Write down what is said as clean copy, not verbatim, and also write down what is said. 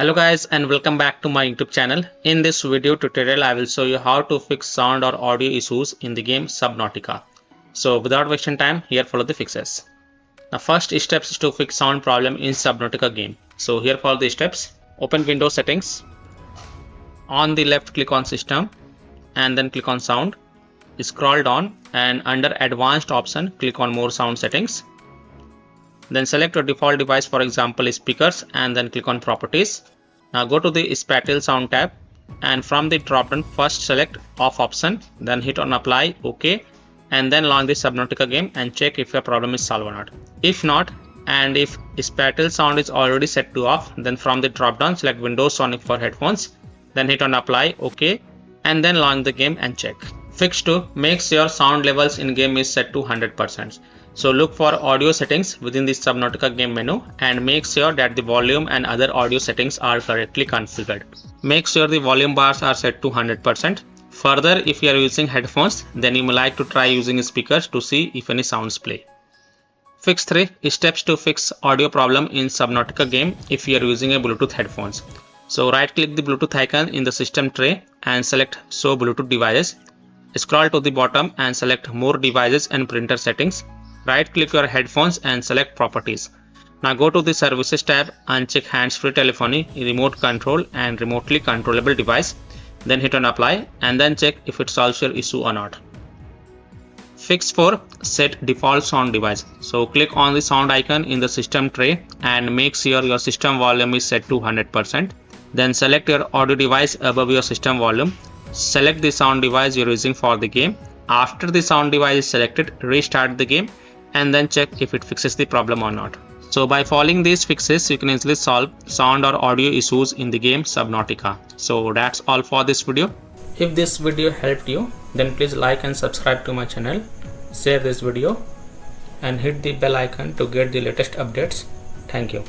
Hello guys and welcome back to my YouTube channel. In this video tutorial I will show you how to fix sound or audio issues in the game Subnautica. So without wasting time, here follow the fixes. Now first steps to fix sound problem in Subnautica game. So here follow the steps. Open Windows settings. On the left click on system and then click on sound. Scroll down and under advanced option click on more sound settings. Then select your default device, for example speakers, and then click on properties. Now go to the spatial sound tab and from the drop down first select off option, then hit on apply, OK, and then launch the Subnautica game and check if your problem is solved or not. If not, and if spatial sound is already set to off, then from the drop down select Windows Sonic for headphones, then hit on apply, OK, and then launch the game and check. Fix 2. Make sure sound levels in game is set to 100%. So look for audio settings within the Subnautica game menu and make sure that the volume and other audio settings are correctly configured. Make sure the volume bars are set to 100%. Further, if you are using headphones, then you may like to try using speakers to see if any sounds play. Fix 3. Steps to fix audio problem in Subnautica game if you are using a Bluetooth headphones. So right click the Bluetooth icon in the system tray and select show Bluetooth devices. Scroll to the bottom and select more devices and printer settings. Right click your headphones and select properties. Now go to the services tab and check hands-free telephony, remote control and remotely controllable device. Then hit on apply and then check if it solves your issue or not. Fix 4. Set default sound device. So click on the sound icon in the system tray and make sure your system volume is set to 100%. Then select your audio device above your system volume. Select the sound device you're using for the game. After the sound device is selected, restart the game and then check if it fixes the problem or not. So by following these fixes, you can easily solve sound or audio issues in the game Subnautica. So that's all for this video. If this video helped you, then please like and subscribe to my channel, share this video and hit the bell icon to get the latest updates. Thank you.